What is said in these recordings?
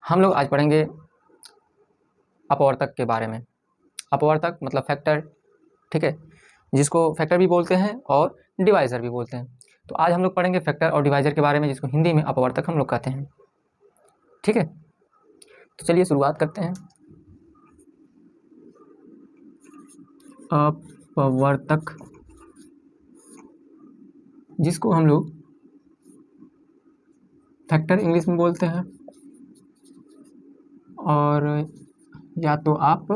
हम लोग आज पढ़ेंगे अपवर्तक के बारे में। अपवर्तक मतलब फैक्टर, ठीक है, जिसको फैक्टर भी बोलते हैं और डिवाइज़र भी बोलते हैं। तो आज हम लोग पढ़ेंगे फैक्टर और डिवाइज़र के बारे में, जिसको हिंदी में अपवर्तक हम लोग कहते हैं। ठीक है, तो चलिए शुरुआत करते हैं। अपवर्तक, जिसको हम लोग फैक्टर इंग्लिश में बोलते हैं, और या तो आप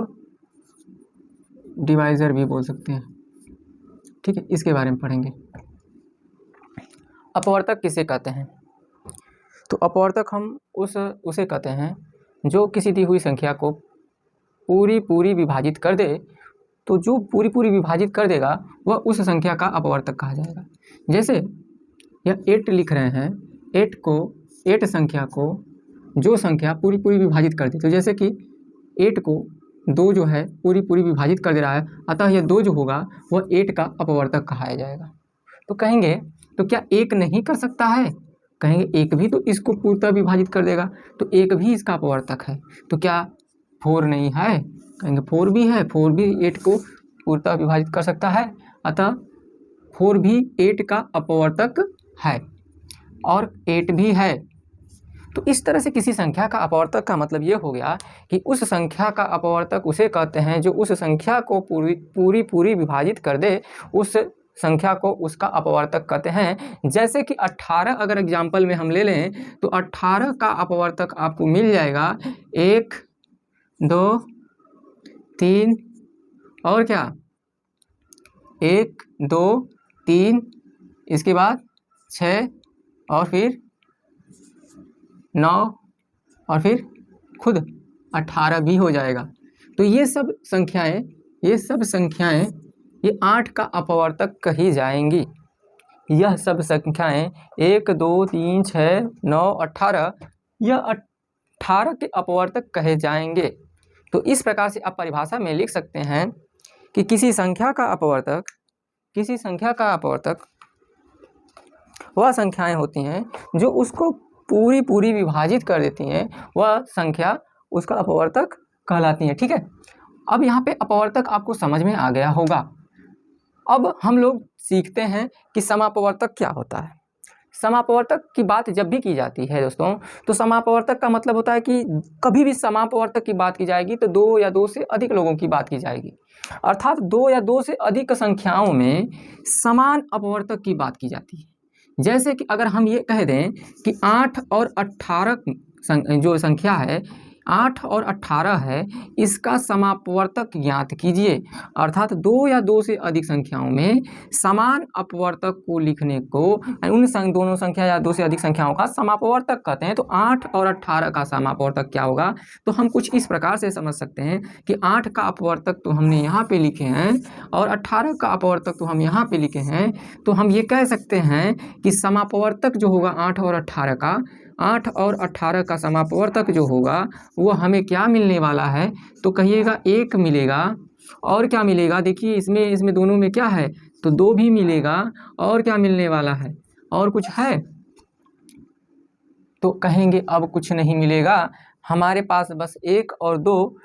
डिवाइज़र भी बोल सकते हैं। ठीक है, इसके बारे में पढ़ेंगे। अपवर्तक किसे कहते हैं? तो अपवर्तक हम उसे कहते हैं जो किसी दी हुई संख्या को पूरी विभाजित कर दे। तो जो पूरी विभाजित कर देगा वह उस संख्या का अपवर्तक कहा जाएगा। जैसे यह 8 लिख रहे हैं, 8 संख्या को जो संख्या पूरी विभाजित कर दे, तो जैसे कि 8 को 2 जो है पूरी विभाजित कर दे रहा है, अतः यह 2 जो होगा वह 8 का अपवर्तक कहा जाएगा। तो कहेंगे तो क्या 1 नहीं कर सकता है? कहेंगे 1 भी तो इसको पूर्णतः विभाजित कर देगा, तो 1 भी इसका अपवर्तक है। तो क्या 4 नहीं है? कहेंगे 4 भी है, 4 भी 8 को पूर्णतः विभाजित कर सकता है, अतः 4 भी 8 का अपवर्तक है, और 8 भी है। तो इस तरह से किसी संख्या का अपवर्तक का मतलब ये हो गया कि उस संख्या का अपवर्तक उसे कहते हैं जो उस संख्या को पूरी विभाजित कर दे, उस संख्या को उसका अपवर्तक कहते हैं। जैसे कि 18 अगर एग्जाम्पल में हम ले लें तो 18 का अपवर्तक आपको मिल जाएगा 1, 2, 3 और क्या, 1, 2, 3, इसके बाद 6 और फिर 9 और फिर खुद 18 भी हो जाएगा। तो ये सब संख्याएं ये 8 का अपवर्तक कही जाएंगी। यह सब संख्याएं 1, 2, 3, 6, 9, 18 यह 18 के अपवर्तक कहे जाएंगे। तो इस प्रकार से आप परिभाषा में लिख सकते हैं कि किसी संख्या का अपवर्तक वह संख्याएं होती हैं जो उसको पूरी विभाजित कर देती हैं, वह संख्या उसका अपवर्तक कहलाती है। ठीक है, अब यहाँ पे अपवर्तक आपको समझ में आ गया होगा। अब हम लोग सीखते हैं कि समापवर्तक क्या होता है। समापवर्तक की बात जब भी की जाती है दोस्तों, तो समापवर्तक का मतलब होता है कि कभी भी समापवर्तक की बात की जाएगी तो 2 या 2 से अधिक लोगों की बात की जाएगी, अर्थात 2 या 2 से अधिक संख्याओं में समान अपवर्तक की बात की जाती है। जैसे कि अगर हम ये कह दें कि 8 और 18 जो संख्या है 8 और 18 है, इसका समापवर्तक ज्ञात कीजिए, अर्थात 2 या 2 से अधिक संख्याओं में समान अपवर्तक को लिखने को उन दोनों संख्या या 2 से अधिक संख्याओं का समापवर्तक कहते हैं। तो 8 और 18 का समापवर्तक क्या होगा? तो हम कुछ इस प्रकार से समझ सकते हैं कि 8 का अपवर्तक तो हमने यहाँ पे लिखे हैं और 18 का अपवर्तक तो हम यहाँ पे लिखे हैं। तो हम ये कह सकते हैं कि समापवर्तक जो होगा 8 और 18 का, 8 और 18 का समापवर्तक जो होगा वो हमें क्या मिलने वाला है? तो कहिएगा 1 मिलेगा, और क्या मिलेगा? देखिए इसमें दोनों में क्या है, तो 2 भी मिलेगा, और क्या मिलने वाला है, और कुछ है? तो कहेंगे अब कुछ नहीं मिलेगा, हमारे पास बस 1 और 2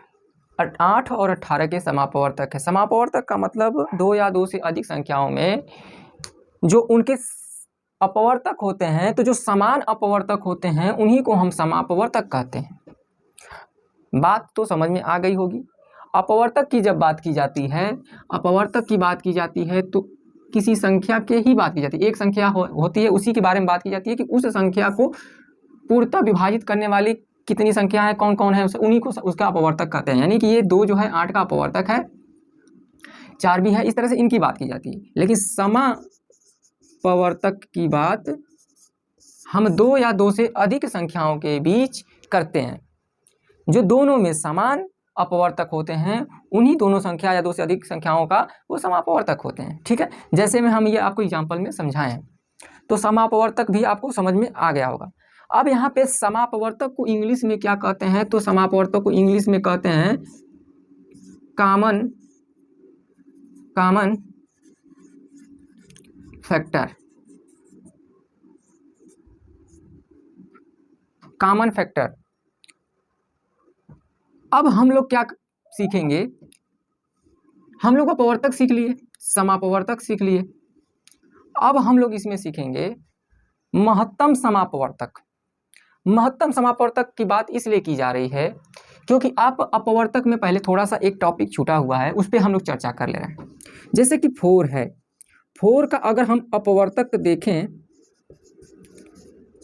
8 और 18 के समापवर्तक है। समापवर्तक का मतलब 2 या 2 से अधिक संख्याओं में जो उनके अपवर्तक होते हैं, तो जो समान अपवर्तक होते हैं उन्हीं को हम समापवर्तक कहते हैं। बात तो समझ में आ गई होगी। अपवर्तक की जब बात की जाती है, अपवर्तक की बात की जाती है तो किसी संख्या के ही बात की जाती है। एक संख्या होती है, उसी के बारे में बात की जाती है कि उस संख्या को पूर्णतः विभाजित करने वाली कितनी संख्या है, कौन कौन है, उन्हीं को उसका अपवर्तक कहते हैं। यानी कि ये 2 जो है 8 का अपवर्तक है, 4 भी है, इस तरह से इनकी बात की जाती है। लेकिन समापवर्तक की बात हम 2 या 2 से अधिक संख्याओं के बीच करते हैं। जो दोनों में समान अपवर्तक होते हैं उन्हीं दोनों संख्या या 2 से अधिक संख्याओं का वो समापवर्तक होते हैं। ठीक है, जैसे में हम ये आपको एग्जाम्पल में समझाएं तो समापवर्तक भी आपको समझ में आ गया होगा। अब यहाँ पे समापवर्तक को इंग्लिश में क्या कहते हैं? तो समापवर्तक को इंग्लिश में कहते हैं कॉमन फैक्टर। कॉमन फैक्टर अब हम लोग क्या सीखेंगे, हम लोग अपवर्तक सीख लिए, समापवर्तक सीख लिए, अब हम लोग इसमें सीखेंगे महत्तम समापवर्तक। महत्तम समापवर्तक की बात इसलिए की जा रही है क्योंकि आप अपवर्तक में पहले थोड़ा सा एक टॉपिक छूटा हुआ है, उस पर हम लोग चर्चा कर ले रहे हैं। जैसे कि 4 है, 4 का अगर हम अपवर्तक देखें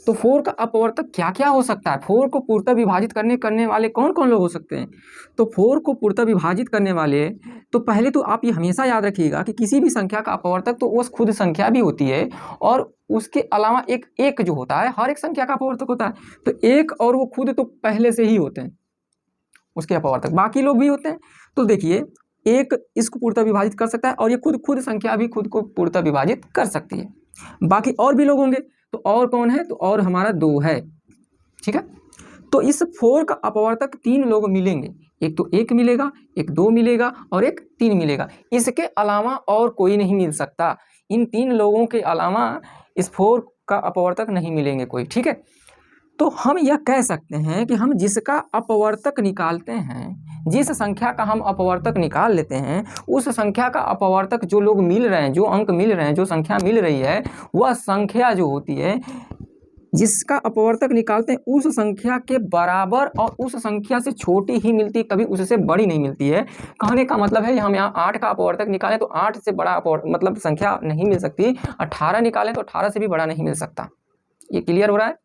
तो 4 का अपवर्तक क्या क्या हो सकता है, 4 को पूर्णतः विभाजित करने वाले कौन कौन लोग हो सकते हैं। तो 4 को पूर्णतः विभाजित करने वाले, तो पहले तो आप ये हमेशा याद रखिएगा कि किसी भी संख्या का अपवर्तक तो वो खुद संख्या भी होती है और उसके अलावा एक जो होता है, हर एक संख्या का अपवर्तक होता है। तो एक और वो खुद तो पहले से ही होते हैं उसके अपवर्तक, बाकी लोग भी होते हैं। तो देखिए एक इसको पूर्णतः विभाजित कर सकता है और ये खुद संख्या भी खुद को पूर्णतः विभाजित कर सकती है। बाकी और भी लोग होंगे, तो और कौन है, तो और हमारा 2 है, ठीक है। तो इस 4 का अपवर्तक 3 लोग मिलेंगे, एक तो 1 मिलेगा, एक 2 मिलेगा और एक 3 मिलेगा। इसके अलावा और कोई नहीं मिल सकता, इन 3 लोगों के अलावा इस 4 का अपवर्तक नहीं मिलेंगे कोई, ठीक है। तो हम यह कह सकते हैं कि हम जिसका अपवर्तक निकालते हैं, जिस संख्या का हम अपवर्तक निकाल लेते हैं, उस संख्या का अपवर्तक जो लोग मिल रहे हैं, जो अंक मिल रहे हैं, जो संख्या मिल रही है, वह संख्या जो होती है जिसका अपवर्तक निकालते हैं उस संख्या के बराबर और उस संख्या से छोटी ही मिलती है, कभी उससे बड़ी नहीं मिलती है। कहने का मतलब है हम यहाँ 8 का अपवर्तक निकालें तो 8 से बड़ा मतलब संख्या नहीं मिल सकती, 18 निकालें तो 18 से भी बड़ा नहीं मिल सकता। ये क्लियर हो रहा है।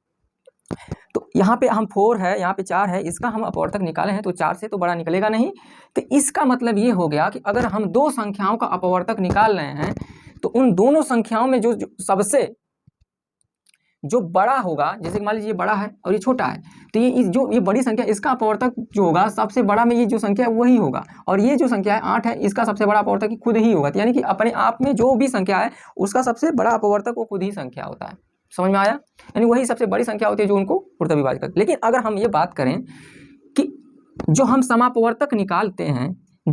तो यहाँ पे हम 4 है, यहाँ पे 4 है, इसका हम अपवर्तक निकाले हैं तो 4 से तो बड़ा निकलेगा नहीं। तो इसका मतलब ये हो गया कि अगर हम 2 संख्याओं का अपवर्तक निकाल रहे हैं तो उन दोनों संख्याओं में जो सबसे जो बड़ा होगा, जैसे मान लीजिए ये बड़ा है और ये छोटा है, तो ये बड़ी संख्या इसका अपवर्तक जो होगा सबसे बड़ा में ये जो संख्या है वही होगा, और ये जो संख्या है 8 है इसका सबसे बड़ा अपवर्तक खुद ही होगा। यानी कि अपने आप में जो भी संख्या है उसका सबसे बड़ा अपवर्तक वो खुद ही संख्या होता है। समझ में आया? यानी वही सबसे बड़ी संख्या होती है जो उनको पूर्णतः विभाजित करती है। लेकिन अगर हम ये बात करें कि जो हम समापवर्तक निकालते हैं, तो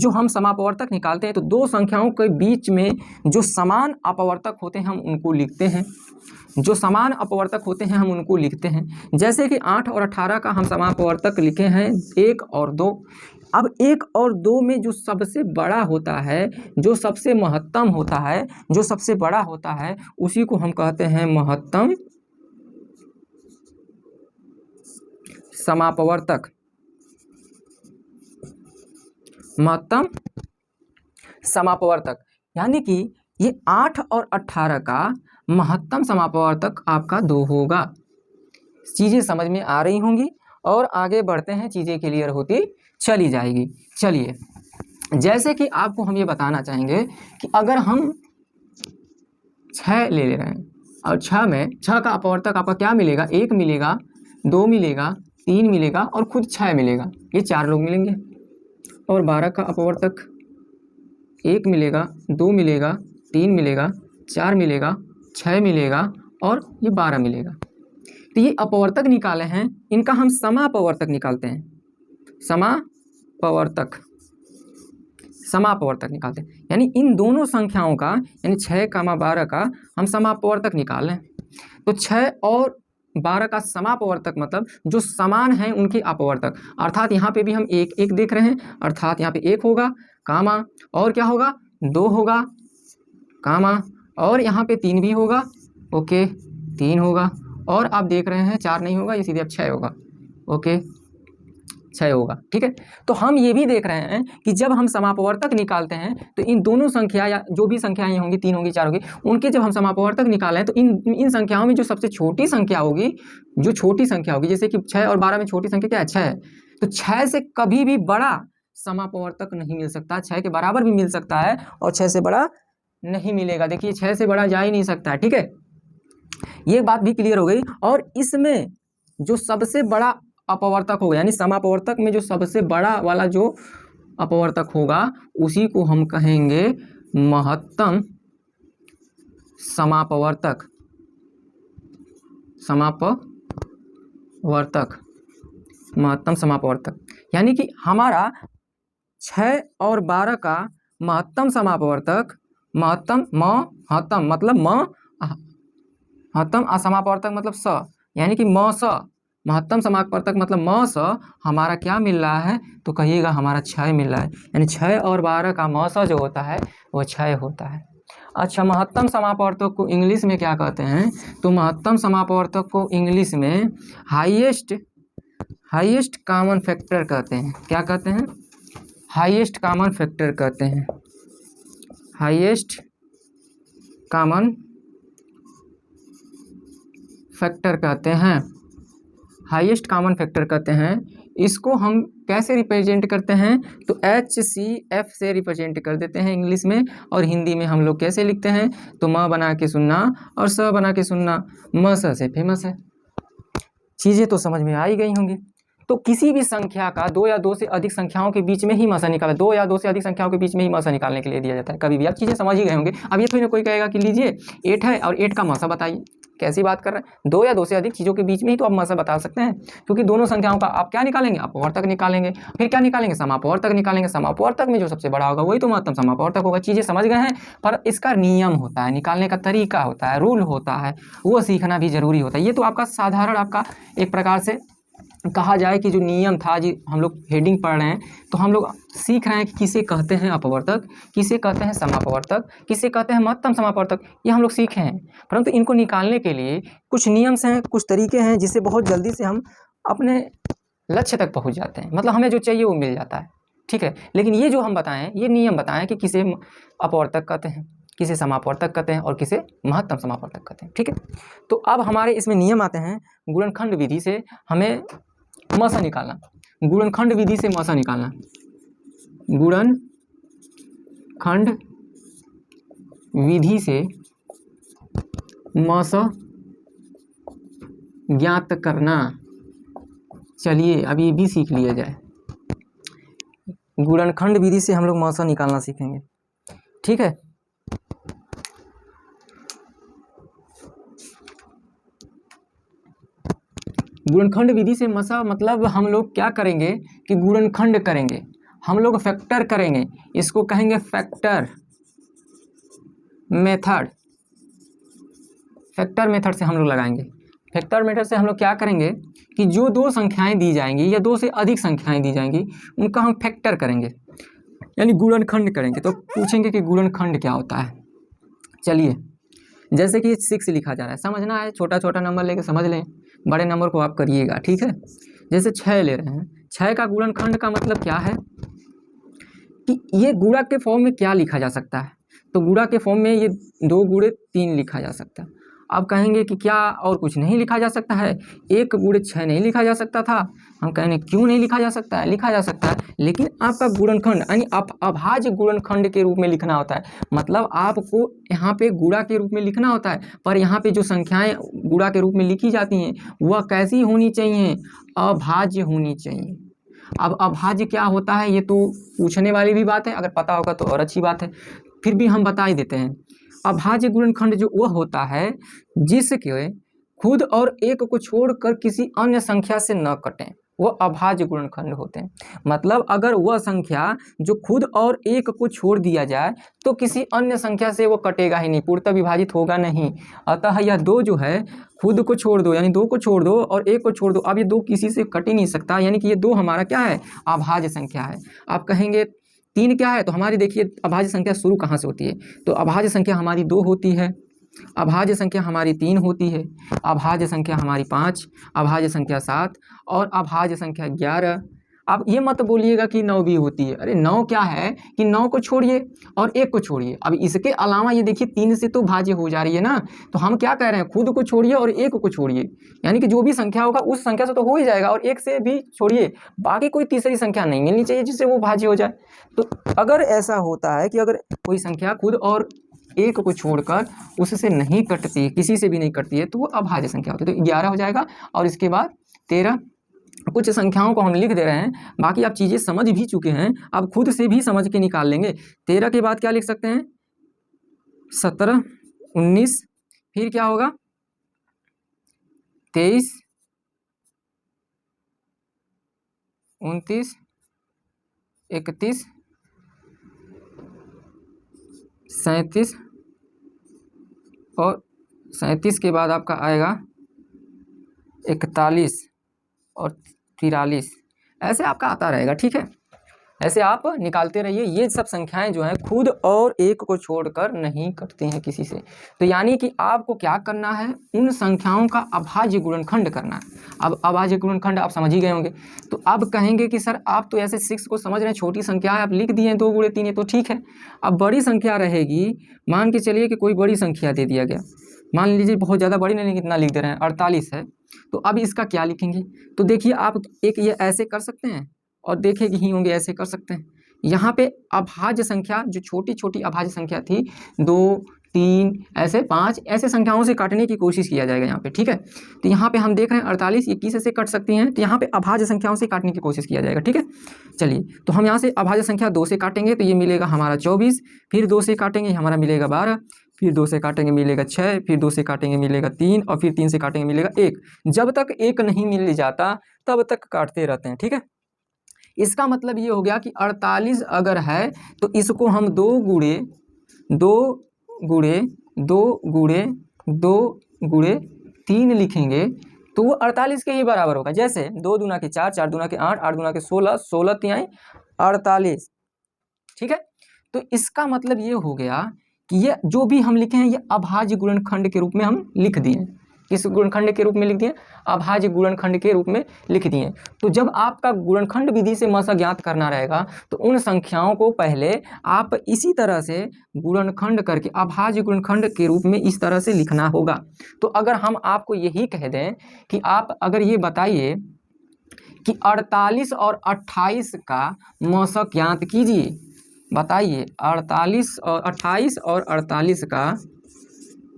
2 संख्याओं के बीच में जो समान अपवर्तक होते हैं हम उनको लिखते हैं, जो समान अपवर्तक होते हैं हम उनको लिखते हैं। जैसे कि 8 और 18 का हम समापवर्तक लिखे हैं 1 और 2। अब 1 और 2 में जो सबसे बड़ा होता है, जो सबसे महत्तम होता है, जो सबसे बड़ा होता है, उसी को हम कहते हैं महत्तम समापवर्तक। महत्तम समापवर्तक यानी कि ये 8 और 18 का महत्तम समापवर्तक आपका 2 होगा। चीज़ें समझ में आ रही होंगी और आगे बढ़ते हैं, चीज़ें क्लियर होती चली जाएगी। चलिए, जैसे कि आपको हम ये बताना चाहेंगे कि अगर हम 6 ले रहे हैं और 6 का अपवर्तक आपका क्या मिलेगा, 1 मिलेगा, 2 मिलेगा, 3 मिलेगा और खुद 6 मिलेगा, ये 4 लोग मिलेंगे। और 12 का अपवर्तक 1 मिलेगा, 2 मिलेगा, 3 मिलेगा, 4 मिलेगा, 6 मिलेगा और ये 12 मिलेगा। तो ये अपवर्तक निकाले हैं, इनका हम समापवर्तक निकालते हैं, समापवर्तक निकालते हैं। यानी इन दोनों संख्याओं का, यानी 6, 12 का हम समापवर्तक निकाल लें। तो 6 और 12 का समापवर्तक मतलब जो समान है उनके अपवर्तक, अर्थात यहाँ पे भी हम 1 देख रहे हैं, अर्थात यहाँ पे 1 होगा, कामा, और क्या होगा, 2 होगा, कामा, और यहाँ पे 3 भी होगा, ओके, 3 होगा, और आप देख रहे हैं 4 नहीं होगा, ये सीधे अब 6 होगा, ओके, 6 होगा, ठीक है। तो हम ये भी देख रहे हैं कि जब हम समापवर्तक निकालते हैं तो इन दोनों संख्या या जो भी संख्याएं होंगी, 3 होंगी, 4 होगी, उनके जब हम समापवर्तक निकालें तो इन संख्याओं में जो सबसे छोटी संख्या होगी, जैसे कि 6 और 12 में छोटी संख्या क्या है, 6 है, तो 6 से कभी भी बड़ा समापवर्तक नहीं मिल सकता, 6 के बराबर भी मिल सकता है और 6 से बड़ा नहीं मिलेगा। देखिए 6 से बड़ा जा ही नहीं सकता है, ठीक है, ये बात भी क्लियर हो गई। और इसमें जो सबसे बड़ा अपवर्तक होगा, यानी समापवर्तक में जो सबसे बड़ा वाला जो अपवर्तक होगा उसी को हम कहेंगे महत्तम समापवर्तक। महत्तम समापवर्तक यानी कि हमारा 6 और 12 का महत्तम समापवर्तक, महत्तम मतलब महत्तम असमापवर्तक मतलब स, यानी कि म स, महत्तम समापवर्तक मतलब म स हमारा क्या मिल रहा है, तो कहिएगा हमारा 6 मिल रहा है, यानी 6 और 12 का म स जो होता है वो 6 होता है। अच्छा, महत्तम समापवर्तक को इंग्लिश में क्या कहते हैं, तो महत्तम समापवर्तक को इंग्लिश में हाईएस्ट कॉमन फैक्टर कहते हैं। क्या कहते हैं? हाईएस्ट कॉमन फैक्टर कहते हैं। हाईएस्ट कॉमन फैक्टर कहते हैं। हाईएस्ट कॉमन फैक्टर कहते हैं। इसको हम कैसे रिप्रेजेंट करते हैं, तो HCF से रिप्रेजेंट कर देते हैं इंग्लिश में, और हिंदी में हम लोग कैसे लिखते हैं, तो म बना के सुनना और स बना के सुनना, म स से फेमस है। चीज़ें तो समझ में आ ही गई होंगी। तो किसी भी संख्या का 2 या 2 से अधिक संख्याओं के बीच में ही म स निकाला, 2 या 2 से अधिक संख्याओं के बीच में ही म स निकालने के लिए दिया जाता है कभी भी। आप चीज़ें समझ ही गए होंगे। अब ये थोड़ी ना कोई कहेगा कि लीजिए 8 है और 8 का म स बताइए, कैसी बात कर रहे हैं। 2 या 2 से अधिक चीज़ों के बीच में ही तो आप म स बता सकते हैं, क्योंकि दोनों संख्याओं का आप क्या निकालेंगे, अपवर्तक निकालेंगे, फिर क्या निकालेंगे, समापवर्तक निकालेंगे। समापवर्तक में जो सबसे बड़ा होगा वही तो महत्तम समापवर्तक होगा। चीज़ें समझ गए हैं, पर इसका नियम होता है, निकालने का तरीका होता है, रूल होता है, वो सीखना भी जरूरी होता है। ये तो आपका साधारण, आपका एक प्रकार से कहा जाए कि जो नियम था जी, हम लोग हेडिंग पढ़ रहे हैं तो हम लोग सीख रहे हैं कि किसे कहते हैं अपवर्तक, किसे कहते हैं समापवर्तक, किसे कहते हैं महत्तम समापवर्तक, ये हम लोग सीखे हैं। परंतु इनको निकालने के लिए कुछ नियम्स हैं, कुछ तरीके हैं, जिससे बहुत जल्दी से हम अपने लक्ष्य तक पहुंच जाते हैं, मतलब हमें जो चाहिए वो मिल जाता है। ठीक है, लेकिन ये जो हम बताएं, ये नियम बताएं कि किसे अपवर्तक कहते हैं, किसे समापवर्तक कहते हैं और किसे महत्तम समापवर्तक कहते हैं। ठीक है, तो अब हमारे इसमें नियम आते हैं। गुणनखंड विधि से हमें म स निकालना, गुणनखंड विधि से म स निकालना, गुणनखंड विधि से म स ज्ञात करना। चलिए अब ये भी सीख लिया जाए। गुणनखंड विधि से हम लोग म स निकालना सीखेंगे। ठीक है, गुणनखंड विधि से म स मतलब हम लोग क्या करेंगे कि गुणनखंड करेंगे, हम लोग फैक्टर करेंगे, इसको कहेंगे फैक्टर मेथड। फैक्टर मेथड से हम लोग लगाएंगे। फैक्टर मेथड से हम लोग क्या करेंगे कि जो 2 संख्याएं दी जाएंगी या 2 से अधिक संख्याएं दी जाएंगी, उनका हम फैक्टर करेंगे, यानी गुणनखंड करेंगे। तो पूछेंगे कि गुणनखंड क्या होता है। चलिए, जैसे कि 6 लिखा जा रहा है, समझना है, छोटा छोटा नंबर लेके समझ लें, बड़े नंबर को आप करिएगा। ठीक है, जैसे 6 ले रहे हैं, 6 का गुणनखंड का मतलब क्या है कि ये गुणा के फॉर्म में क्या लिखा जा सकता है, तो गुणा के फॉर्म में ये 2 गुणे 3 लिखा जा सकता है। अब कहेंगे कि क्या और कुछ नहीं लिखा जा सकता है, 1 गुणे 6 नहीं लिखा जा सकता था। हम कहेंगे क्यों नहीं लिखा जा सकता है, लिखा जा सकता है, लेकिन आपका गुणनखंड यानी आप अभाज्य गुणनखंड के रूप में लिखना होता है। मतलब आपको यहाँ पे गुणा के रूप में लिखना होता है, पर यहाँ पे जो संख्याएं गुणा के रूप में लिखी जाती हैं वह कैसी होनी चाहिए, अभाज्य होनी चाहिए। अब अभाज्य क्या होता है ये तो पूछने वाली भी बात है, अगर पता होगा तो और अच्छी बात है, फिर भी हम बता ही देते हैं। अभाज्य गुणनखंड जो वह होता है जिसके खुद और एक को छोड़कर किसी अन्य संख्या से न कटें, वह अभाज्य गुणनखंड होते हैं। मतलब अगर वह संख्या जो खुद और एक को छोड़ दिया जाए तो किसी अन्य संख्या से वो कटेगा ही नहीं, पूर्णतः विभाजित होगा नहीं। अतः यह 2 जो है, खुद को छोड़ दो यानी 2 को छोड़ दो और 1 को छोड़ दो, अब ये 2 किसी से कट ही नहीं सकता, यानी कि ये 2 हमारा क्या है, अभाज्य संख्या है। आप कहेंगे 3 क्या है, तो हमारी देखिए अभाज्य संख्या शुरू कहाँ से होती है, तो अभाज्य संख्या हमारी 2 होती है, अभाज्य संख्या हमारी 3 होती है, अभाज्य संख्या हमारी 5, अभाज्य संख्या 7 और अभाज्य संख्या 11। अब ये मत बोलिएगा कि 9 भी होती है, अरे 9 क्या है कि 9 को छोड़िए और 1 को छोड़िए। अब इसके अलावा ये देखिए 3 से तो भाज्य हो जा रही है ना, तो हम क्या कह रहे हैं, खुद को छोड़िए और 1 को छोड़िए, यानी कि जो भी संख्या होगा उस संख्या से तो हो ही जाएगा, और 1 से भी छोड़िए, बाकी कोई तीसरी संख्या नहीं मिलनी चाहिए जिससे वो भाज्य हो जाए। तो अगर ऐसा होता है कि अगर कोई संख्या खुद और 1 को छोड़कर उससे नहीं कटती, किसी से भी नहीं कटती है, तो वो अभाज्य संख्या होती है। तो 11 हो जाएगा और इसके बाद 13। कुछ संख्याओं को हम लिख दे रहे हैं, बाकी आप चीज़ें समझ भी चुके हैं, आप खुद से भी समझ के निकाल लेंगे। 13 के बाद क्या लिख सकते हैं, 17, 19, फिर क्या होगा 23, 29, 31, 37 और 37 के बाद आपका आएगा 41, और 43, ऐसे आपका आता रहेगा। ठीक है, ऐसे आप निकालते रहिए। ये सब संख्याएं जो हैं खुद और एक को छोड़कर नहीं कटती हैं किसी से। तो यानी कि आपको क्या करना है, उन संख्याओं का अभाज्य गुणनखंड करना है। अब अभाज्य गुणनखंड आप समझ ही गए होंगे। तो अब कहेंगे कि सर आप तो ऐसे 6 को समझ रहे हैं, छोटी संख्या है, आप लिख दिए 2 गुणे 3, तो ठीक है। अब बड़ी संख्या रहेगी, मान के चलिए कि कोई बड़ी संख्या दे दिया गया, मान लीजिए बहुत ज़्यादा बड़ी नहीं, कितना लिख दे रहे हैं, 48 है। तो अब इसका क्या लिखेंगे, तो देखिए आप एक ये ऐसे कर सकते हैं और देखे कि ही होंगे ऐसे कर सकते हैं। यहाँ पे अभाज्य संख्या जो छोटी छोटी अभाज्य संख्या थी 2, 3, ऐसे 5, ऐसे संख्याओं से काटने की कोशिश किया जाएगा यहाँ पे। ठीक है, तो यहाँ पे हम देख रहे हैं 48 21 से कट सकती हैं, तो यहाँ पे अभाज्य संख्याओं से काटने की कोशिश किया जाएगा। ठीक है, चलिए तो हम यहाँ से अभाज्य संख्या 2 से काटेंगे तो ये मिलेगा हमारा 24, फिर 2 से काटेंगे हमारा मिलेगा 12, फिर 2 से काटेंगे मिलेगा 6, फिर 2 से काटेंगे मिलेगा 3, और फिर 3 से काटेंगे मिलेगा 1। जब तक 1 नहीं मिल जाता तब तक काटते रहते हैं। ठीक है, इसका मतलब ये हो गया कि 48 अगर है तो इसको हम 2 गुणे 2 गुणे 2 गुणे 2 गुणे 3 लिखेंगे तो वो 48 के ही बराबर होगा। जैसे 2 दूना के 4, 4 दूना के 8, 8 दूना के 16, 16 तिहाई 48। ठीक है, तो इसका मतलब ये हो गया कि ये जो भी हम लिखे हैं ये अभाज्य गुणनखंड के रूप में हम लिख दिए। किस गुणनखंड के रूप में लिख दिए, अभाज्य गुणनखंड के रूप में लिख दिए। तो जब आपका गुणनखंड विधि से मसा ज्ञात करना रहेगा तो उन संख्याओं को पहले आप इसी तरह से गुणनखंड करके अभाज्य गुणनखंड के रूप में इस तरह से लिखना होगा। तो अगर हम आपको यही कह दें कि आप अगर ये बताइए कि 48 और 28 का मसा ज्ञात कीजिए, बताइए 48 और 28 और 48 का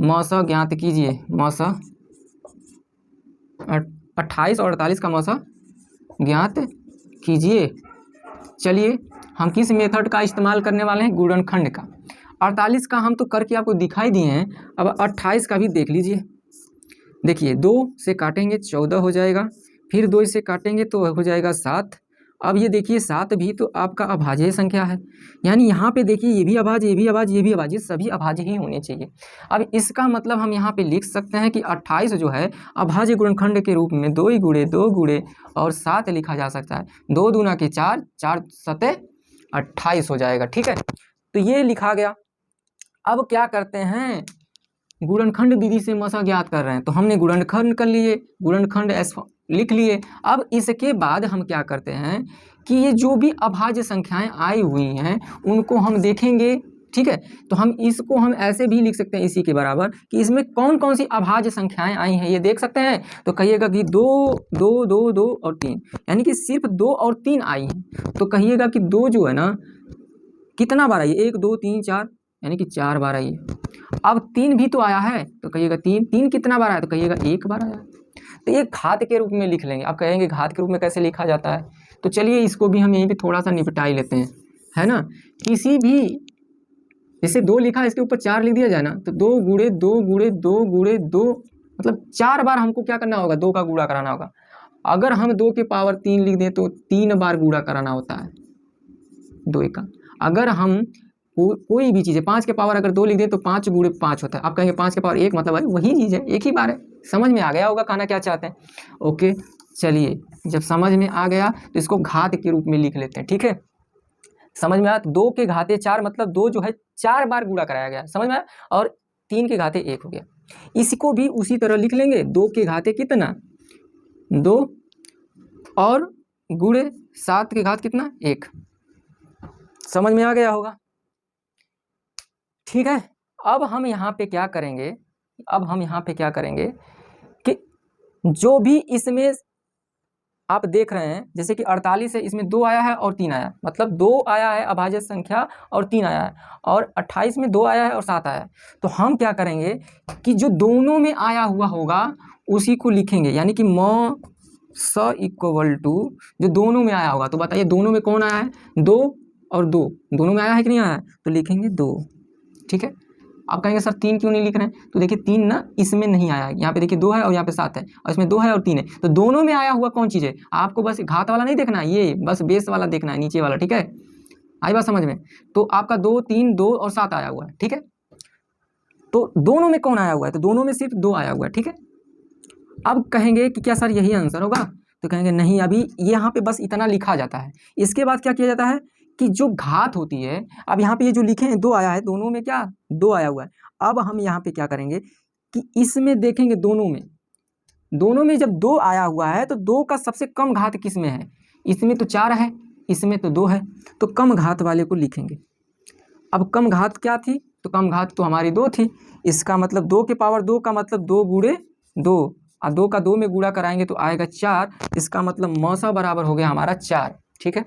मसा ज्ञात कीजिए, मसा 28 और 48 का मौसा ज्ञात कीजिए। चलिए हम किस मेथड का इस्तेमाल करने वाले हैं, गुणनखंड का। 48 का हम तो करके आपको दिखाई दिए हैं, अब 28 का भी देख लीजिए। देखिए 2 से काटेंगे 14 हो जाएगा, फिर 2 से काटेंगे तो हो जाएगा 7। अब ये देखिए 7 भी तो आपका अभाज्य संख्या है, यानी यहाँ पे देखिए ये भी अभाज्य, ये भी अभाज्य, ये भी अभाज्य, सभी अभाज्य ही होने चाहिए। अब इसका मतलब हम यहाँ पे लिख सकते हैं कि 28 जो है अभाज्य गुणनखंड के रूप में 2 गुणे 2 गुणे और 7 लिखा जा सकता है। 2 दूना के 4, 4 सते 28 हो जाएगा। ठीक है, तो ये लिखा गया। अब क्या करते हैं, गुणनखंड विधि से मसा ज्ञात कर रहे हैं तो हमने गुणनखंड कर लिए, गुणनखंड लिख लिए। अब इसके बाद हम क्या करते हैं कि ये जो भी अभाज्य संख्याएं आई हुई हैं उनको हम देखेंगे। ठीक है, तो हम इसको हम ऐसे भी लिख सकते हैं इसी के बराबर कि इसमें कौन कौन सी अभाज्य संख्याएं आई हैं ये देख सकते हैं। तो कहिएगा कि 2 2 2 2 और 3, यानी कि सिर्फ 2 और 3 आई हैं। तो कहिएगा कि 2 जो है ना कितना बार आई है, 1 2 3 4, यानी कि 4 बार आई है। अब 3 भी तो आया है तो कहिएगा 3 3 कितना बार आया, तो कहिएगा 1 बार आया। तो ये घात के रूप में लिख लेंगे। आप कहेंगे घात के रूप में कैसे लिखा जाता है, तो चलिए इसको भी हम यहीं पे थोड़ा सा निपटा ही लेते हैं, है ना। किसी भी जैसे 2 लिखा है इसके ऊपर 4 लिख दिया जाए ना, तो 2 गुणे 2 गुणे 2 गुणे 2, मतलब 4 बार हमको क्या करना होगा, 2 का गुणा कराना होगा। अगर हम 2 के पावर 3 लिख दें तो 3 बार गुणा कराना होता है 2 का। अगर हम कोई भी चीज़ है 5 के पावर अगर 2 लिख दें तो 5 गुणे 5 होता है। आप कहेंगे 5 के पावर 1 मतलब वही चीज़ है, एक ही बार है। समझ में आ गया होगा कहना क्या चाहते हैं। ओके चलिए, जब समझ में आ गया तो इसको घात के रूप में लिख लेते हैं। ठीक है, समझ में आया। 2 के घाते 4 मतलब 2 जो है 4 बार गुणा कराया गया, समझ में आया। और 3 के घाते 1 हो गया। इसको भी उसी तरह लिख लेंगे, 2 के घाते कितना 2 और गुणे 7 के घात कितना 1। समझ में आ गया होगा। ठीक है, अब हम यहाँ पे क्या करेंगे, अब हम यहाँ पे क्या करेंगे कि जो भी इसमें आप देख रहे हैं जैसे कि 48 है, इसमें 2 आया है और 3 आया, मतलब 2 आया है अभाज्य संख्या और 3 आया है, और 28 में 2 आया है और 7 आया है। तो हम क्या करेंगे कि जो दोनों में आया हुआ होगा उसी को लिखेंगे, यानी कि म स इक्वल टू जो दोनों में आया होगा। तो बताइए दोनों में कौन आया है, 2 और 2, दोनों में आया है कि नहीं आया है, तो लिखेंगे 2। ठीक है, आप कहेंगे सर 3 क्यों नहीं लिख रहे हैं, तो देखिए 3 ना इसमें नहीं आया है, यहाँ पे देखिए 2 है और यहाँ पे 7 है, और इसमें 2 है और 3 है, तो दोनों में आया हुआ कौन चीज़ है। आपको बस घात वाला नहीं देखना है, ये बस बेस वाला देखना है, नीचे वाला। ठीक है, आई बात समझ में। तो आपका 2 3 2 और 7 आया हुआ है। ठीक है, तो दोनों में कौन आया हुआ है, तो दोनों में सिर्फ 2 आया हुआ है। ठीक है, अब कहेंगे कि क्या सर यही आंसर होगा, तो कहेंगे नहीं, अभी यहाँ पे बस इतना लिखा जाता है। इसके बाद क्या किया जाता है कि जो घात होती है, अब यहाँ पे ये जो लिखे हैं 2 आया है, दोनों में क्या 2 आया हुआ है। अब हम यहाँ पे क्या करेंगे कि इसमें देखेंगे दोनों में जब 2 आया हुआ है तो 2 का सबसे कम घात किस में है? इसमें तो 4 है, इसमें तो 2 है, तो कम घात वाले को लिखेंगे। अब कम घात क्या थी? तो कम घात तो हमारी 2 थी। इसका मतलब 2 के पावर 2 का मतलब 2 गुणे 2, और 2 का 2 में गुणा कराएंगे तो आएगा 4। इसका मतलब मौसा बराबर हो गया हमारा 4। ठीक है,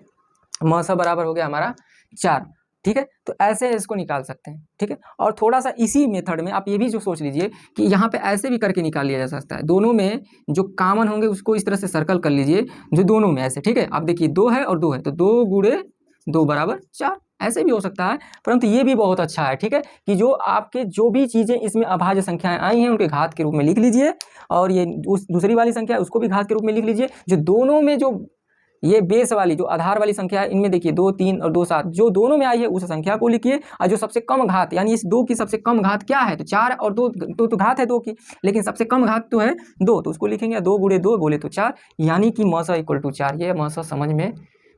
मौसा बराबर हो गया हमारा 4। ठीक है, तो ऐसे इसको निकाल सकते हैं। ठीक है, और थोड़ा सा इसी मेथड में आप ये भी जो सोच लीजिए कि यहाँ पे ऐसे भी करके निकाल लिया जा सकता है। दोनों में जो कॉमन होंगे उसको इस तरह से सर्कल कर लीजिए, जो दोनों में ऐसे। ठीक है, आप देखिए 2 है और 2 है, तो 2 गुणे 2 बराबर 4, ऐसे भी हो सकता है। परंतु ये भी बहुत अच्छा है। ठीक है, कि जो आपके जो भी चीज़ें इसमें अभाज्य संख्याएं आई हैं उनके घात के रूप में लिख लीजिए, और ये उस दूसरी वाली संख्या है उसको भी घात के रूप में लिख लीजिए। जो दोनों में जो ये बेस वाली जो आधार वाली संख्या है, इनमें देखिए 2 3 और 2 7 जो दोनों में आई है उस संख्या को लिखिए, और जो सबसे कम घात यानी इस 2 की सबसे कम घात क्या है? तो 4 और 2 तो घात है 2 की, लेकिन सबसे कम घात तो है 2, तो उसको लिखेंगे 2 गुणे 2 बोले तो 4, यानी कि मौसा इक्वल टू 4। ये मौसा समझ में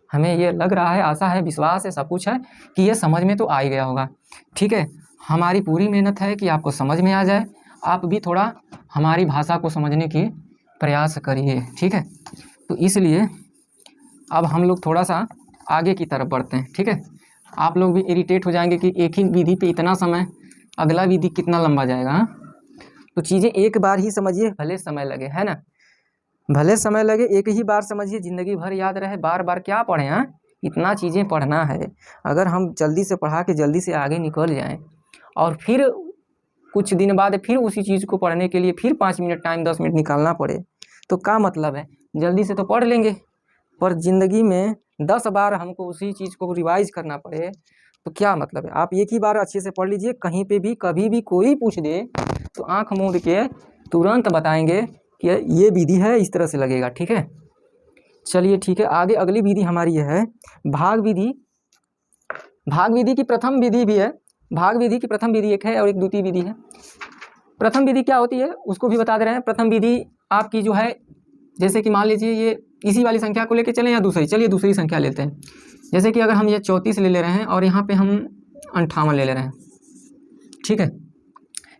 हमें ये लग रहा है, आशा है, विश्वास है, सब कुछ है कि ये समझ में तो आ ही गया होगा। ठीक है, हमारी पूरी मेहनत है कि आपको समझ में आ जाए। आप भी थोड़ा हमारी भाषा को समझने की प्रयास करिए। ठीक है, तो इसलिए अब हम लोग थोड़ा सा आगे की तरफ बढ़ते हैं। ठीक है, आप लोग भी इरिटेट हो जाएंगे कि एक ही विधि पे इतना समय, अगला विधि कितना लंबा जाएगा। हाँ, तो चीज़ें एक बार ही समझिए, भले समय लगे, है ना, भले समय लगे, एक ही बार समझिए, ज़िंदगी भर याद रहे। बार बार क्या पढ़ें? हाँ, इतना चीज़ें पढ़ना है। अगर हम जल्दी से पढ़ा के जल्दी से आगे निकल जाएं और फिर कुछ दिन बाद फिर उसी चीज़ को पढ़ने के लिए फिर 5 मिनट टाइम 10 मिनट निकालना पड़े तो क्या मतलब है? जल्दी से तो पढ़ लेंगे, पर ज़िंदगी में 10 बार हमको उसी चीज़ को रिवाइज करना पड़े तो क्या मतलब है? आप एक ही बार अच्छे से पढ़ लीजिए, कहीं पे भी कभी भी कोई पूछ दे तो आंख मूंद के तुरंत बताएंगे कि ये विधि है, इस तरह से लगेगा। ठीक है, चलिए ठीक है, आगे अगली विधि हमारी यह है भाग विधि। भाग विधि की प्रथम विधि भी है, भाग विधि की प्रथम विधि एक है और एक द्वितीय विधि है। प्रथम विधि क्या होती है उसको भी बता दे रहे हैं। प्रथम विधि आपकी जो है, जैसे कि मान लीजिए ये इसी वाली संख्या को लेके चलें या दूसरी, चलिए दूसरी संख्या लेते हैं। जैसे कि अगर हम ये 34 ले रहे हैं और यहाँ पे हम 58 ले रहे हैं। ठीक है,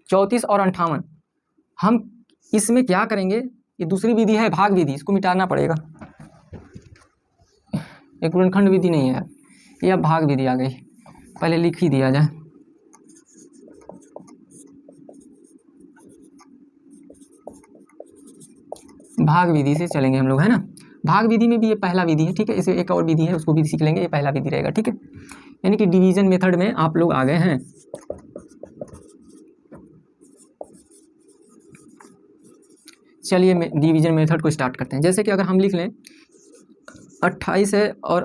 34 और 58 हम इसमें क्या करेंगे? ये दूसरी विधि है भाग विधि, इसको मिटाना पड़ेगा। एक गुणनखंड विधि नहीं है, ये अब भाग विधि आ गई, पहले लिख ही दिया जाए। भाग विधि से चलेंगे हम लोग, है ना। भाग विधि में भी ये पहला विधि है। ठीक है, इसे एक और विधि है उसको भी सीख लेंगे, ये पहला विधि रहेगा। ठीक है, यानी कि डिवीजन मेथड में आप लोग आ गए हैं। चलिए डिवीजन मेथड को स्टार्ट करते हैं। जैसे कि अगर हम लिख लें 28 है और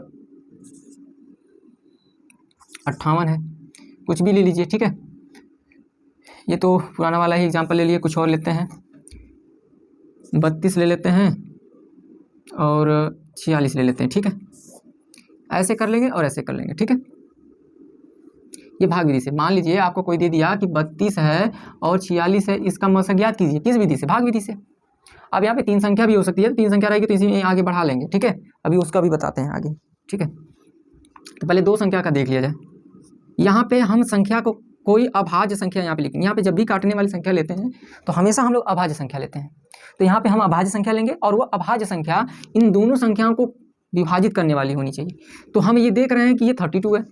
58 है, कुछ भी ले लीजिए। ठीक है, ये तो पुराना वाला ही एग्जाम्पल ले लिए, कुछ और लेते हैं। 32 ले लेते हैं और 46 ले लेते हैं। ठीक है, ऐसे कर लेंगे और ऐसे कर लेंगे। ठीक है, ये भाग विधि से। मान लीजिए आपको कोई दे दिया कि 32 है और 46 है, इसका मौसा ज्ञात कीजिए। किस विधि से? भाग विधि से। अब यहाँ पे 3 संख्या भी हो सकती है, 3 संख्या रहेगी तो इसी में आगे बढ़ा लेंगे। ठीक है, अभी उसका भी बताते हैं आगे। ठीक है, तो पहले 2 संख्या का देख लिया जाए। यहाँ पे हम संख्या को कोई अभाज्य संख्या यहाँ पे लिखेंगे। यहाँ पे जब भी काटने वाली संख्या लेते हैं तो हमेशा हम लोग अभाज्य संख्या लेते हैं, तो यहाँ पे हम अभाज्य संख्या लेंगे और वो अभाज्य संख्या इन दोनों संख्याओं को विभाजित करने वाली होनी चाहिए। तो हम ये देख रहे हैं कि ये 32 है,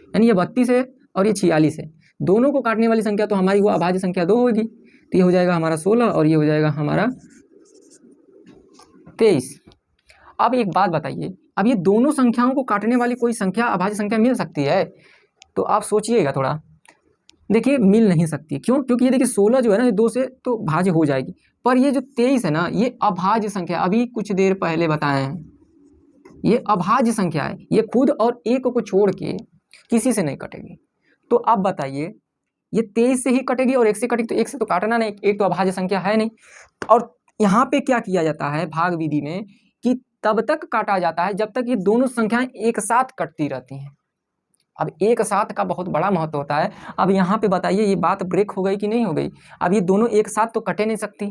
यानी ये 32 है और ये 46 है। दोनों को काटने वाली संख्या तो हमारी वो अभाज्य संख्या 2 होगी, तो ये हो जाएगा हमारा 16 और ये हो जाएगा हमारा 23। अब एक बात बताइए, अब ये दोनों संख्याओं को काटने वाली कोई संख्या अभाज्य संख्या मिल सकती है? तो आप सोचिएगा थोड़ा। देखिए मिल नहीं सकती। क्यों? क्योंकि ये देखिए 16 जो है ना, ये 2 से तो भाज्य हो जाएगी, पर ये जो 23 है ना, ये अभाज्य संख्या, अभी कुछ देर पहले बताए हैं, ये अभाज्य संख्या है। ये खुद और एक को छोड़ के किसी से नहीं कटेगी। तो अब बताइए, ये 23 से ही कटेगी और 1 से कटेगी, तो 1 से तो काटना नहीं, एक तो अभाज्य संख्या है नहीं। और यहाँ पे क्या किया जाता है भाग विधि में कि तब तक काटा जाता है जब तक ये दोनों संख्याएं एक साथ कटती रहती हैं। अब एक साथ का बहुत बड़ा महत्व होता है। अब यहाँ पे बताइए ये बात ब्रेक हो गई कि नहीं हो गई? अब ये दोनों एक साथ तो कटे नहीं सकती,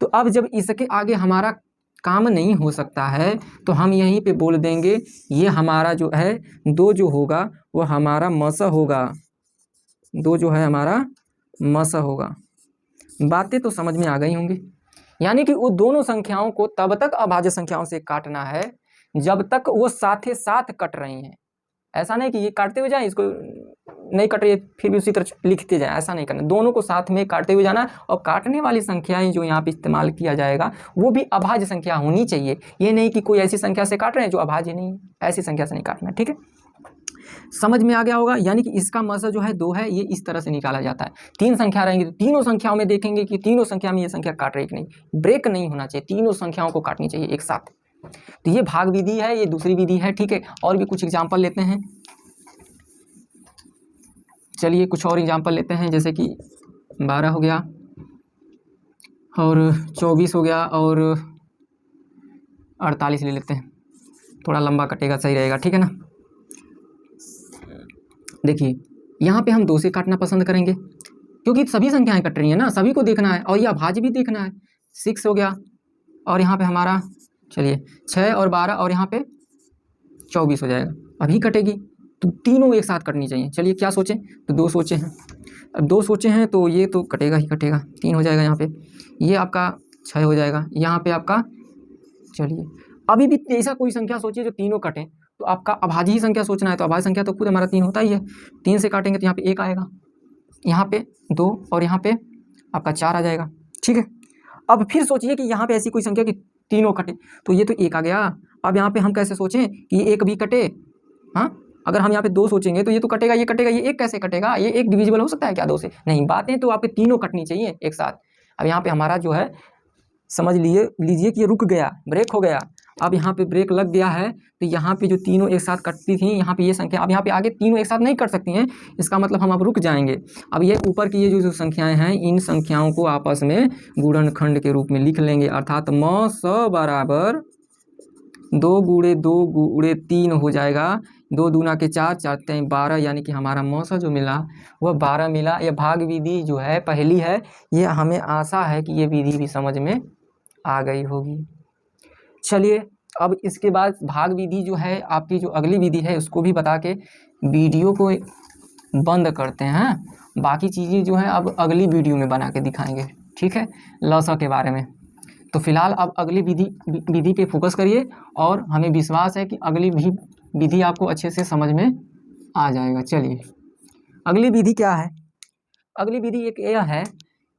तो अब जब इसके आगे हमारा काम नहीं हो सकता है तो हम यहीं पे बोल देंगे ये हमारा जो है 2 जो होगा वो हमारा मस होगा, 2 जो है हमारा मस होगा। बातें तो समझ में आ गई होंगी। यानी कि वो दोनों संख्याओं को तब तक अभाज्य संख्याओं से काटना है जब तक वो साथ साथ कट रही हैं। ऐसा नहीं कि ये काटते हुए जाए, इसको नहीं कट रही है फिर भी उसी तरह लिखते जाए, ऐसा नहीं करना। दोनों को साथ में काटते हुए जाना, और काटने वाली संख्याएं जो यहाँ पे इस्तेमाल किया जाएगा वो भी अभाज्य संख्या होनी चाहिए। ये नहीं कि कोई ऐसी संख्या से काट रहे हैं जो अभाज्य नहीं है, ऐसी संख्या से नहीं काटना। ठीक है, समझ में आ गया होगा। यानी कि इसका मस जो है 2 है, ये इस तरह से निकाला जाता है। 3 संख्या रहेंगी तो तीनों संख्याओं में देखेंगे कि तीनों संख्या में ये संख्या काट रही है कि नहीं। ब्रेक नहीं होना चाहिए, तीनों संख्याओं को काटनी चाहिए एक साथ। तो ये भाग विधि है, ये दूसरी विधि है। ठीक है, और भी कुछ एग्जाम्पल लेते हैं। चलिए कुछ और एग्जाम्पल लेते हैं, जैसे कि 12 हो गया और 24 हो गया और 48 ले लेते हैं, थोड़ा लंबा कटेगा, सही रहेगा। ठीक है ना। देखिए यहाँ पे हम 2 से काटना पसंद करेंगे क्योंकि सभी संख्याएं कट रही हैं ना, सभी को देखना है और ये अभाज्य भी देखना है। 6 हो गया और यहाँ पे हमारा चलिए 6 और 12 और यहाँ पे 24 हो जाएगा। अभी कटेगी तो तीनों एक साथ कटनी चाहिए। चलिए क्या सोचें, तो 2 सोचे हैं। अब 2 सोचे हैं तो ये तो कटेगा ही कटेगा, 3 हो जाएगा यहाँ पे, ये आपका 6 हो जाएगा, यहाँ पे आपका। चलिए अभी भी ऐसा कोई संख्या सोचिए जो तीनों कटें, तो आपका अभाज्य ही संख्या सोचना है। तो अभाज्य संख्या तो खुद हमारा 3 होता ही है, 3 से काटेंगे तो यहाँ पे 1 आएगा, यहाँ पे 2 और यहाँ पे आपका 4 आ जाएगा। ठीक है, अब फिर सोचिए कि यहाँ पे ऐसी कोई संख्या कि तीनों कटे, तो ये तो 1 आ गया। अब यहाँ पे हम कैसे सोचें कि ये 1 भी कटे। हाँ, अगर हम यहाँ पे 2 सोचेंगे तो ये तो कटेगा, ये कटेगा, ये 1 कैसे कटेगा, ये 1 डिविजिबल हो सकता है क्या 2 से? नहीं, बातें तो आपके तीनों कटनी चाहिए एक साथ। अब यहाँ पे हमारा जो है समझ लीजिए कि ये रुक गया, ब्रेक हो गया। अब यहाँ पे ब्रेक लग गया है तो यहाँ पे जो तीनों एक साथ कटती थी, यहाँ पे ये संख्या अब यहाँ पे आगे तीनों एक साथ नहीं कट सकती हैं, इसका मतलब हम अब रुक जाएंगे। अब ये ऊपर की ये जो संख्याएं हैं, इन संख्याओं को आपस में गुणनखंड के रूप में लिख लेंगे, अर्थात म स बराबर 2 गुणे 2 गुणे 3 हो जाएगा। 2 दूना के 4, 4 3 12, यानी कि हमारा मौसा जो मिला वह 12 मिला। यह भाग विधि जो है पहली है, ये हमें आशा है कि ये विधि भी समझ में आ गई होगी। चलिए अब इसके बाद भाग विधि जो है आपकी जो अगली विधि है उसको भी बता के वीडियो को बंद करते हैं। बाकी चीज़ें जो है अब अगली वीडियो में बना के दिखाएंगे। ठीक है, लसा के बारे में। तो फिलहाल अब अगली विधि पे फोकस करिए और हमें विश्वास है कि अगली भी विधि आपको अच्छे से समझ में आ जाएगा। चलिए अगली विधि क्या है? अगली विधि एक यह है,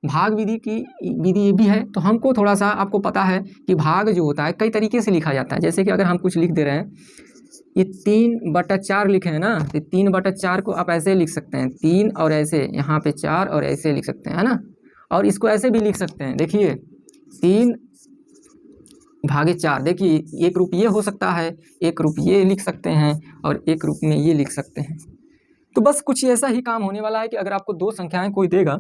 भाग विधि की विधि ये भी है। तो हमको थोड़ा सा आपको पता है कि भाग जो होता है कई तरीके से लिखा जाता है। जैसे कि अगर हम कुछ लिख दे रहे हैं, ये 3/4 लिखे हैं ना, तो 3/4 को आप ऐसे लिख सकते हैं, 3 और ऐसे यहाँ पे 4 और ऐसे लिख सकते हैं, है ना। और इसको ऐसे भी लिख सकते हैं, देखिए 3/4। देखिए एक रूप ये हो सकता है, एक रूप ये लिख सकते हैं और एक रूप में ये लिख सकते हैं। तो बस कुछ ऐसा ही काम होने वाला है कि अगर आपको 2 संख्याएं कोई देगा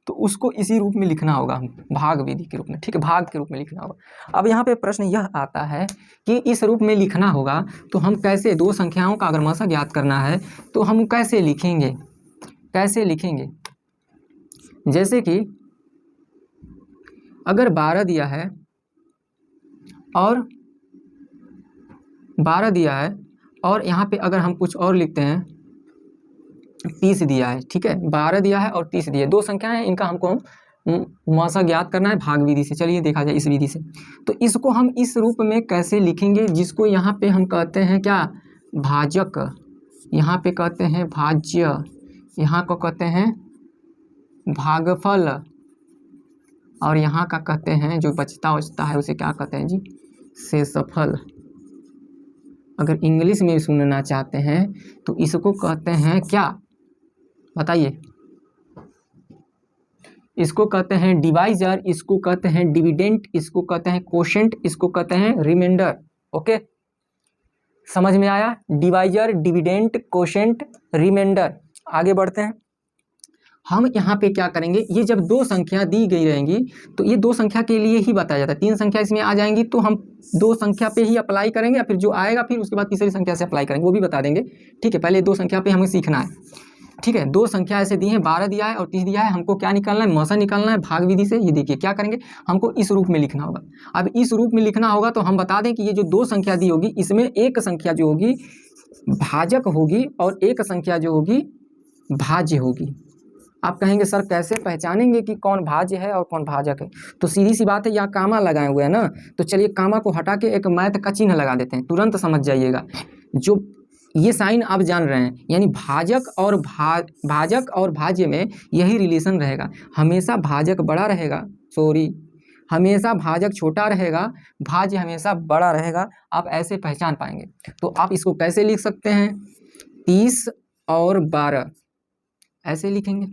तो उसको इसी रूप में लिखना होगा, भाग विधि के रूप में। ठीक है, भाग के रूप में लिखना होगा। अब यहाँ पे प्रश्न यह आता है कि इस रूप में लिखना होगा तो हम कैसे, 2 संख्याओं का अगर मसा ज्ञात करना है तो हम कैसे लिखेंगे, कैसे लिखेंगे? जैसे कि अगर 12 दिया है और 12 दिया है और यहाँ पे अगर हम कुछ और लिखते हैं, 30 दिया है। ठीक है, 12 दिया है और 30 दिया है, 2 संख्याएं हैं, इनका हमको मसा ज्ञात करना है भाग विधि से। चलिए देखा जाए इस विधि से, तो इसको हम इस रूप में कैसे लिखेंगे, जिसको यहाँ पे हम कहते हैं क्या, भाजक, यहाँ पे कहते हैं भाज्य, यहाँ को कहते हैं भागफल, और यहाँ का कहते हैं जो बचता है उसे क्या कहते हैं जी, शेषफल। अगर इंग्लिश में सुनना चाहते हैं तो इसको कहते हैं क्या, बताइए? इसको कहते हैं डिवाइजर, इसको कहते हैं डिविडेंट, इसको कहते हैं कोशेंट, इसको कहते हैं रिमाइंडर। ओके, समझ में आया? Divisor, dividend, quotient, remainder. आगे बढ़ते हैं। हम यहाँ पे क्या करेंगे, ये जब 2 संख्या दी गई रहेंगी तो ये 2 संख्या के लिए ही बताया जाता है। 3 संख्या इसमें आ जाएंगी तो हम 2 संख्या पे ही अप्लाई करेंगे, या फिर जो आएगा फिर उसके बाद तीसरी संख्या से अप्लाई करेंगे, वो भी बता देंगे। ठीक है, पहले 2 संख्या पे हमें सीखना है। ठीक है, दो संख्या ऐसे दी है, 12 दिया है और 30 दिया है, हमको क्या निकालना है, मौसा निकालना है भाग विधि से। ये देखिए क्या करेंगे, हमको इस रूप में लिखना होगा। अब इस रूप में लिखना होगा तो हम बता दें कि ये जो दो संख्या दी होगी इसमें एक संख्या जो होगी भाजक होगी और एक संख्या जो होगी भाज्य होगी। आप कहेंगे सर कैसे पहचानेंगे कि कौन भाज्य है और कौन भाजक है? तो सीधी सी बात है, यहाँ कामा लगाए हुए हैं ना, तो चलिए कामा को हटा के एक मैथ का चिन्ह लगा देते हैं, तुरंत समझ जाइएगा। जो ये साइन आप जान रहे हैं, यानी भाजक और भाज्य में यही रिलेशन रहेगा। हमेशा भाजक बड़ा रहेगा, हमेशा भाजक छोटा रहेगा, भाज्य हमेशा बड़ा रहेगा। आप ऐसे पहचान पाएंगे। तो आप इसको कैसे लिख सकते हैं, 30 और 12 ऐसे लिखेंगे।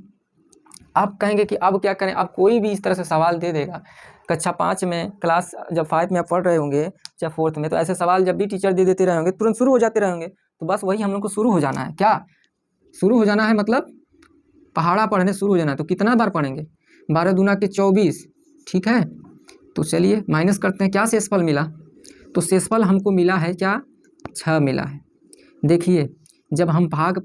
आप कहेंगे कि अब क्या करें, अब कोई भी इस तरह से सवाल दे देगा कक्षा 5 में, क्लास जब 5 में आप पढ़ रहे होंगे या 4th में, तो ऐसे सवाल जब भी टीचर दे देते रहेंगे तुरंत शुरू हो जाते रहेंगे। तो बस वही हम लोग को शुरू हो जाना है। क्या शुरू हो जाना है, मतलब पहाड़ा पढ़ने शुरू हो जाना है। तो कितना बार पढ़ेंगे, 12 दूना के 24, ठीक है। तो चलिए माइनस करते हैं, क्या शेषफल मिला, तो शेषफल हमको मिला है क्या, 6 मिला है। देखिए जब हम भाग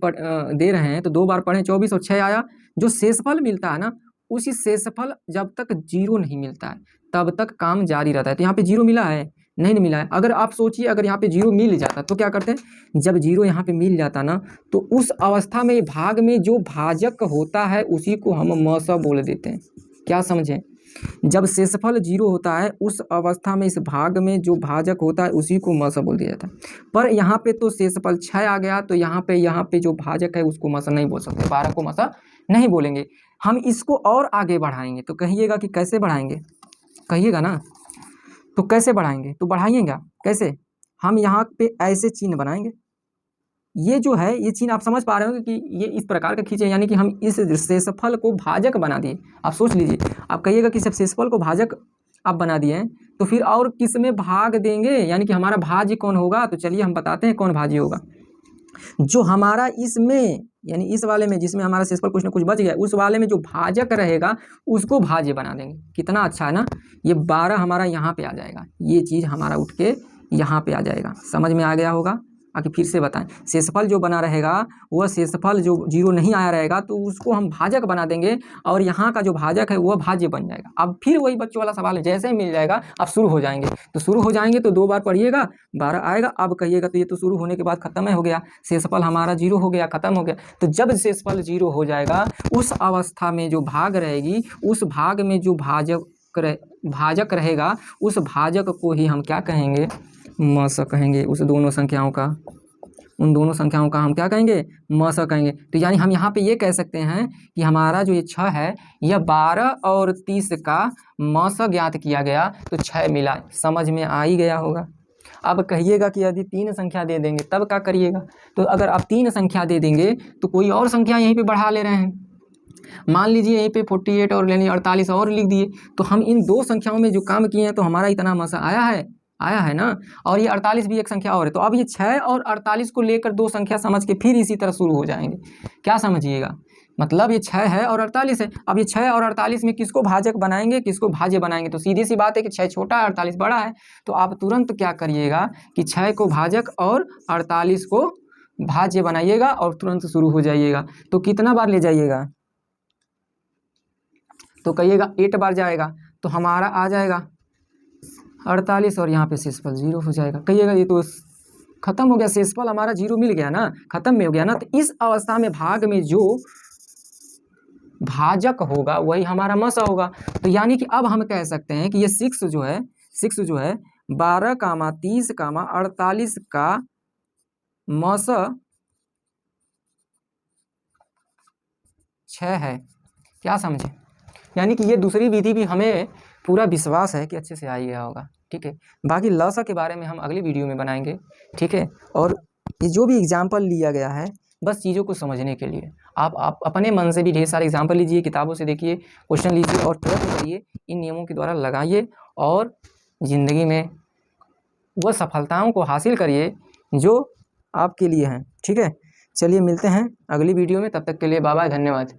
दे रहे हैं तो 2 बार पढ़ें, 24 और 6 आया। जो शेषफल मिलता है ना, उसी शेषफल जब तक 0 नहीं मिलता है तब तक काम जारी रहता है। तो यहाँ पे 0 मिला है, नहीं मिला है। अगर आप सोचिए अगर यहाँ पे 0 मिल जाता तो क्या करते हैं, जब 0 यहाँ पे मिल जाता ना, तो उस अवस्था में भाग में जो भाजक होता है उसी को हम म स बोल देते हैं। क्या समझें, जब शेषफल 0 होता है उस अवस्था में इस भाग में जो भाजक होता है उसी को म स बोल दिया जाता है। पर यहाँ पे तो शेषफल 6 आ गया, तो यहाँ पे जो भाजक है उसको म स नहीं बोल सकते, 12 को म स नहीं बोलेंगे। हम इसको और आगे बढ़ाएंगे, तो कहिएगा कि कैसे बढ़ाएंगे, कहिएगा ना, तो कैसे बढ़ाएंगे, तो बढ़ाइएगा कैसे, हम यहाँ पे ऐसे चिन्ह बनाएंगे। ये जो है ये चिन्ह आप समझ पा रहे होंगे कि ये इस प्रकार का खींचे, यानी कि हम इस शेषफल को भाजक बना दिए। आप सोच लीजिए, आप कहिएगा कि जब शेषफल को भाजक आप बना दिए हैं तो फिर और किस में भाग देंगे, यानी कि हमारा भाज्य कौन होगा। तो चलिए हम बताते हैं कौन भाज्य होगा। जो हमारा इसमें, यानी इस वाले में जिसमें हमारा शेषफल कुछ ना कुछ बच गया, उस वाले में जो भाजक रहेगा उसको भाज्य बना देंगे। कितना अच्छा है ना, ये 12 हमारा यहाँ पे आ जाएगा, ये चीज़ हमारा उठ के यहाँ पे आ जाएगा। समझ में आ गया होगा। आगे फिर से बताएं, शेषफल जो बना रहेगा वह शेषफल जो 0 नहीं आया रहेगा तो उसको हम भाजक बना देंगे और यहाँ का जो भाजक है वह भाज्य बन जाएगा। अब फिर वही बच्चों वाला सवाल है, जैसे ही मिल जाएगा अब शुरू हो जाएंगे। तो शुरू हो जाएंगे तो 2 बार पढ़िएगा, 12 आएगा। अब कहिएगा तो ये तो शुरू होने के बाद खत्म हो गया, शेषफल हमारा 0 हो गया, खत्म हो गया। तो जब शेषफल 0 हो जाएगा उस अवस्था में जो भाग रहेगी, उस भाग में जो भाजक रहेगा, उस भाजक को ही हम क्या कहेंगे, म स कहेंगे। उन दोनों संख्याओं का हम क्या कहेंगे, म स कहेंगे। तो यानी हम यहाँ पे ये कह सकते हैं कि हमारा जो ये 6 है यह 12 और 30 का म स ज्ञात किया गया, तो 6 मिला। समझ में आ ही गया होगा। अब कहिएगा कि यदि 3 संख्या दे देंगे तब क्या करिएगा। तो अगर आप 3 संख्या दे देंगे तो कोई और संख्या यहीं पे बढ़ा ले रहे हैं, मान लीजिए यहीं पे 48 और यानी 48 और लिख दिए, तो हम इन 2 संख्याओं में जो काम किए हैं तो हमारा इतना म स आया है ना। और ये 48 भी एक संख्या और है। तो अब ये 6 और 48 को लेकर 2 संख्या समझ के फिर इसी तरह शुरू हो जाएंगे। क्या समझिएगा, मतलब ये 6 है और 48 है। अब ये 6 और 48 में किसको भाजक बनाएंगे, किसको भाज्य बनाएंगे। तो सीधी सी बात है कि 6 छोटा है, 48 बड़ा है। तो आप तुरंत क्या करिएगा कि 6 को भाजक और 48 को भाज्य बनाइएगा और तुरंत शुरू हो जाइएगा। तो कितना बार ले जाइएगा, तो कहिएगा 8 बार जाएगा, तो हमारा आ जाएगा 48 और यहाँ पे शेषफल 0 हो जाएगा। कहिएगा ये तो खत्म हो गया, शेषफल हमारा 0 मिल गया ना, खत्म में हो गया ना। तो इस अवस्था में भाग में जो भाजक होगा वही हमारा म स होगा। तो यानी कि अब हम कह सकते हैं कि ये 6 जो है 12, 30, 48 का म स 6 है। क्या समझे, यानी कि ये दूसरी विधि भी हमें पूरा विश्वास है कि अच्छे से आ ही गया होगा। ठीक है, बाकी लसा के बारे में हम अगली वीडियो में बनाएंगे। ठीक है, और ये जो भी एग्जाम्पल लिया गया है बस चीज़ों को समझने के लिए, आप अपने मन से भी ढेर सारे एग्जाम्पल लीजिए, किताबों से देखिए, क्वेश्चन लीजिए और प्रयत्न करिए, इन नियमों के द्वारा लगाइए और ज़िंदगी में वह सफलताओं को हासिल करिए जो आपके लिए हैं। ठीक है, चलिए मिलते हैं अगली वीडियो में, तब तक के लिए बाय बाय, धन्यवाद।